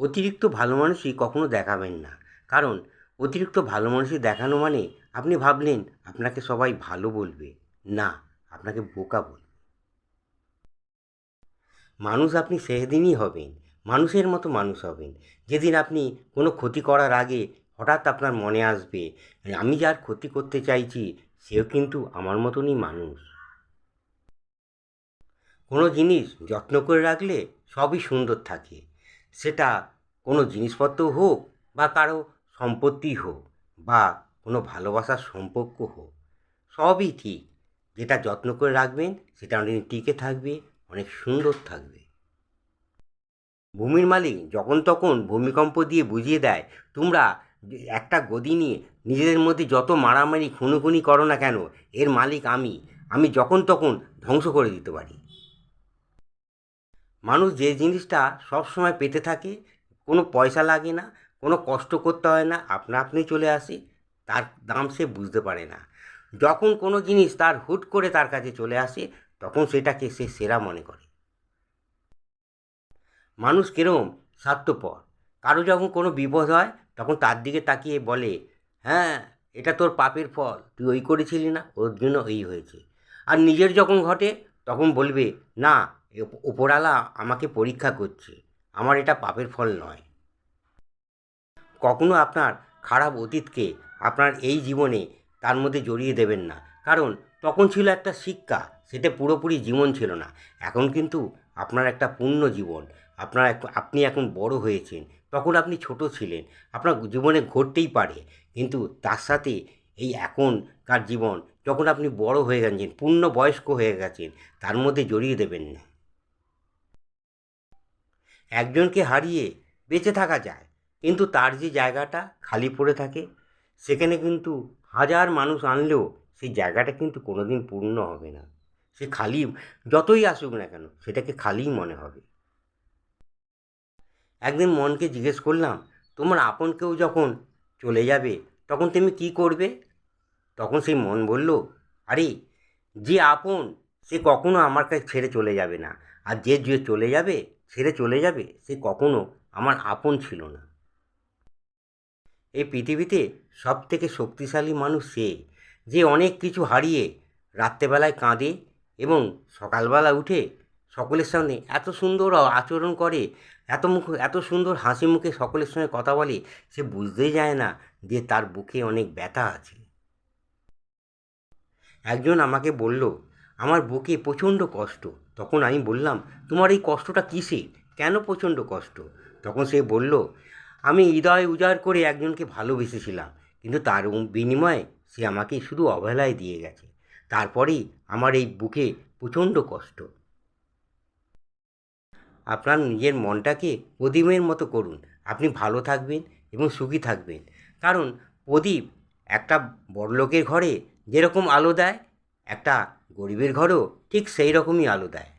অতিরিক্ত ভালো মানুষই কখনো দেখাবেন না। কারণ অতিরিক্ত ভালো মানুষই দেখানো মানে আপনি ভাবলেন আপনাকে সবাই ভালো বলবে। না, আপনাকে বোকা বলবে। মানুষ আপনি সেদিনই হবেন, মানুষের মতো মানুষ হবেন, যেদিন আপনি কোনো ক্ষতি করার আগে হঠাৎ আপনার মনে আসবে, আমি যার ক্ষতি করতে চাইছি সেও কিন্তু আমার মতনই মানুষ। কোনো জিনিস যত্ন করে রাখলে সবই সুন্দর থাকে। সেটা কোনো জিনিসপত্র হোক বা কারো সম্পত্তি হোক বা কোনো ভালোবাসার সম্পর্ক হোক, সবই ঠিক। যেটা যত্ন করে রাখবেন সেটা অনেক টিকে থাকবে, অনেক সুন্দর থাকবে। ভূমির মালিক যখন তখন ভূমিকম্প দিয়ে বুঝিয়ে দেয়, তোমরা একটা গদি নিয়ে নিজেদের মধ্যে যত মারামারি খুনোখুনি করো না কেন, এর মালিক আমি যখন তখন ধ্বংস করে দিতে পারি। মানুষ যে জিনিসটা সবসময় পেতে থাকে, কোনো পয়সা লাগে না, কোনো কষ্ট করতে হয় না, আপনা আপনি চলে আসে, তার দাম সে বুঝতে পারে না। যখন কোনো জিনিস তার হুট করে তার কাছে চলে আসে, তখন সেটাকে সে সেরা মনে করে। মানুষ কিরম স্বার্থপর, কারো যখন কোনো বিপদ হয় তখন তার দিকে তাকিয়ে বলে, হ্যাঁ, এটা তোর পাপের ফল, তুই ওই করেছিলি না, ওর জন্য এই হয়েছে। আর নিজের যখন ঘটে তখন বলবে, না, ওপরওয়ালা আমাকে পরীক্ষা করছে, আমার এটা পাপের ফল নয়। কখনো আপনার খারাপ অতীতকে আপনার এই জীবনে তার মধ্যে জড়িয়ে দেবেন না। কারণ তখন ছিল একটা শিক্ষা, সেটা পুরোপুরি জীবন ছিল না। এখন কিন্তু আপনার একটা পূর্ণ জীবন। আপনি এখন বড় হয়েছেন, তখন আপনি ছোট ছিলেন। আপনার জীবনে ঘটতেই পারে, কিন্তু তার সাথে এই এখনকার জীবন, যখন আপনি বড় হয়ে গেছেন, পূর্ণ বয়স্ক হয়ে গেছেন, তার মধ্যে জড়িয়ে দেবেন না। একজনকে হারিয়ে বেঁচে থাকা যায়, কিন্তু তার যে জায়গাটা খালি পড়ে থাকে, সেখানে কিন্তু হাজার মানুষ আনলেও সেই জায়গাটা কিন্তু কোনো দিন পূর্ণ হবে না। সে খালি, যতই আসুক না কেন, সেটাকে খালিই মনে হবে। একদিন মনকে জিজ্ঞেস করলাম, তোমার আপন কেউ যখন চলে যাবে তখন তুমি কী করবে? তখন সেই মন বলল, আরে, যে আপন সে কখনো আমার কাছে ছেড়ে চলে যাবে না। আর যে যে চলে যাবে, ছেড়ে চলে যাবে, সে কখনো আমার আপন ছিল না। এই পৃথিবীতে সবথেকে শক্তিশালী মানুষ সে, যে অনেক কিছু হারিয়ে রাত্রেবেলায় কাঁদে এবং সকালবেলা উঠে সকলের সামনে এত সুন্দর আচরণ করে, এত সুন্দর হাসি মুখে সকলের সঙ্গে কথা বলে, সে বুঝতেই যায় না যে তার বুকে অনেক ব্যথা আছে। একজন আমাকে বলল, আমার বুকে প্রচণ্ড কষ্ট। তখন আমি বললাম, তোমার এই কষ্টটা কিসের? কেন প্রচণ্ড কষ্ট? তখন সে বলল, আমি হৃদয় উজাড় করে একজনকে ভালোবেসেছিলাম, কিন্তু তার বিনিময়ে সে আমাকে শুধু অবহেলায় দিয়ে গেছে। তারপরেই আমার এই বুকে প্রচণ্ড কষ্ট। আপনার নিজের মনটাকে প্রদীপের মতো করুন, আপনি ভালো থাকবেন এবং সুখী থাকবেন। কারণ প্রদীপ একটা বড়লোকের ঘরে যেরকম আলো দেয়, একটা গরিবের ঘরেও ঠিক সেই রকমই আলো দেয়।